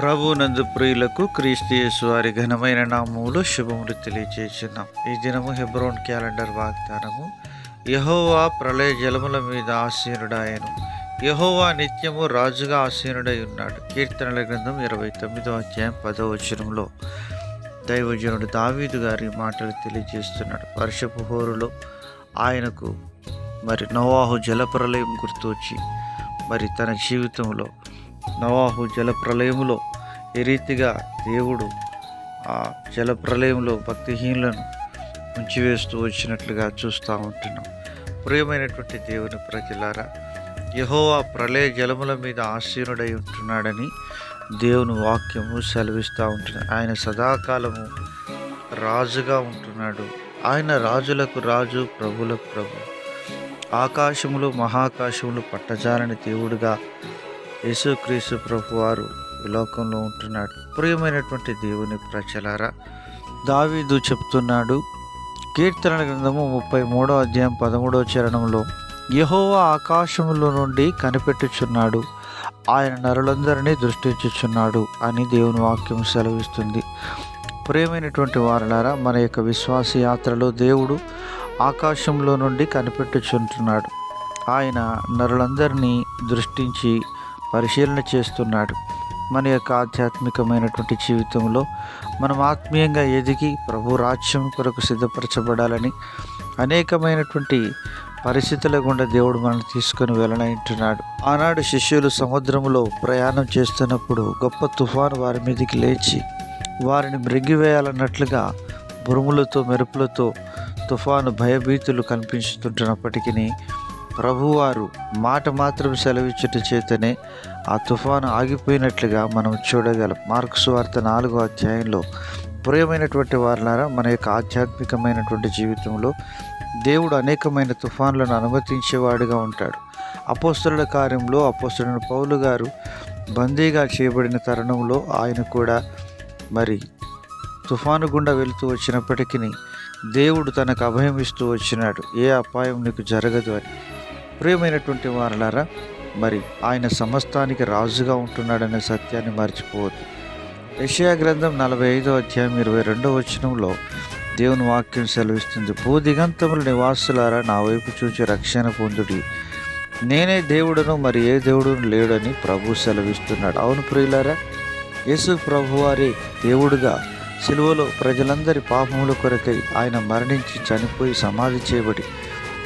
ప్రభునందు ప్రియులకు క్రీస్తు యేసు వారి ఘనమైన నామములో శుభములు తెలియజేస్తున్నాం. ఈ దినము హెబ్రోన్ క్యాలెండర్ వాగ్దానము. యెహోవా ప్రళయ జలముల మీద ఆసీనుడాయను. యెహోవా నిత్యము రాజుగా ఆసీనుడై ఉన్నాడు. కీర్తనల గ్రంథం 29వ అధ్యాయం 10వ వచనంలో దైవజనుడు దావీదు గారి మాటలు తెలియజేస్తున్నాడు. వర్షపు హోరులో ఆయనకు నోవాహు జలప్రలయం గుర్తు వచ్చి తన జీవితంలో నోవాహు జలప్రలయములో ఏ రీతిగా దేవుడు ఆ జలప్రలయంలో భక్తిహీనులను ఉంచివేస్తూ వచ్చినట్లుగా చూస్తూ ఉంటున్నాం. ప్రియమైనటువంటి దేవుని ప్రజలారా, యెహోవా ప్రళయ జలముల మీద ఆసీనుడై ఉంటున్నాడని దేవుని వాక్యము సెలవిస్తూ ఉంటుంది. ఆయన సదాకాలము రాజుగా ఉంటున్నాడు. ఆయన రాజులకు రాజు, ప్రభులకు ప్రభు. ఆకాశములు మహాకాశములు పట్టజాలని దేవుడుగా యేసుక్రీస్తు ప్రభు వారు ఈ లోకంలో ఉంటున్నాడు. ప్రియమైనటువంటి దేవుని ప్రజలారా, దావీదు చెప్తున్నాడు కీర్తనల గ్రంథము 33వ అధ్యాయం 13వ చరణంలో, యెహోవా ఆకాశములో నుండి కనిపెట్టుచున్నాడు, ఆయన నరులందరినీ దృష్టించుచున్నాడు అని దేవుని వాక్యం సెలవిస్తుంది. ప్రియమైనటువంటి వారలారా, మన యొక్క విశ్వాస యాత్రలో దేవుడు ఆకాశంలో నుండి కనిపెట్టుచుంటున్నాడు. ఆయన నరులందరినీ దృష్టించి పరిశీలన చేస్తున్నాడు. మన యొక్క ఆధ్యాత్మికమైనటువంటి జీవితంలో మనం ఆత్మీయంగా ఎదిగి ప్రభు రాజ్యం కొరకు సిద్ధపరచబడాలని అనేకమైనటువంటి పరిస్థితుల గుండా దేవుడు మనల్ని తీసుకొని వెళ్ళనంటున్నాడు. ఆనాడు శిష్యులు సముద్రంలో ప్రయాణం చేస్తున్నప్పుడు గొప్ప తుఫాను వారి మీదకి లేచి వారిని మృంగివేయాలన్నట్లుగా ఉరుములతో మెరుపులతో తుఫాను భయభీతులు కనిపిస్తుంటున్నప్పటికీ ప్రభువారు మాట మాత్రం సెలవిచ్చుట చేతనే ఆ తుఫాను ఆగిపోయినట్లుగా మనం చూడగలం. మార్కు సువార్త 4వ అధ్యాయంలో. ప్రియమైనటువంటి వారులారా, మన యొక్క ఆధ్యాత్మికమైనటువంటి జీవితంలో దేవుడు అనేకమైన తుఫాన్లను అనుమతించేవాడుగా ఉంటాడు. అపోస్తలుల కార్యంలో అపోస్తలుడైన పౌలు గారు బందీగా చేయబడిన తరుణంలో ఆయన కూడా తుఫాను గుండా వెళుతూ వచ్చినప్పటికీ దేవుడు తనకు అభయం ఇస్తూ వచ్చినాడు. ఏ అపాయం నీకు జరగదు అని. ప్రియమైనటువంటి వారలారా, ఆయన సమస్తానికి రాజుగా ఉంటున్నాడనే సత్యాన్ని మర్చిపోవద్దు. యెషయా గ్రంథం 45వ అధ్యాయం 22వ వచనంలో దేవుని వాక్యం సెలవిస్తుంది, భూదిగంతముల నివాసులారా నా వైపు చూచి రక్షణ పొందుడి, నేనే దేవుడను, ఏ దేవుడును లేడని ప్రభు సెలవిస్తున్నాడు. అవును ప్రియులారా, యేసు ప్రభువారే దేవుడుగా సిలువలో ప్రజలందరి పాపముల కొరకై ఆయన మరణించి చనిపోయి సమాధి చేయబడి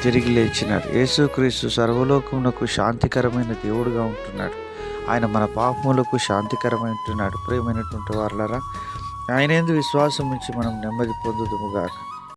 తిరిగి లేచినాడు. యేసుక్రీస్తు సర్వలోకమునకు శాంతికరమైన దేవుడుగా ఉంటున్నాడు. ఆయన మన పాపములకు శాంతికరమై ఉంటున్నాడు. ప్రియమైనటువంటి వారలారా, ఆయన యందు విశ్వాసం ఉంచి మనం నెమ్మది పొందుదుముగాక.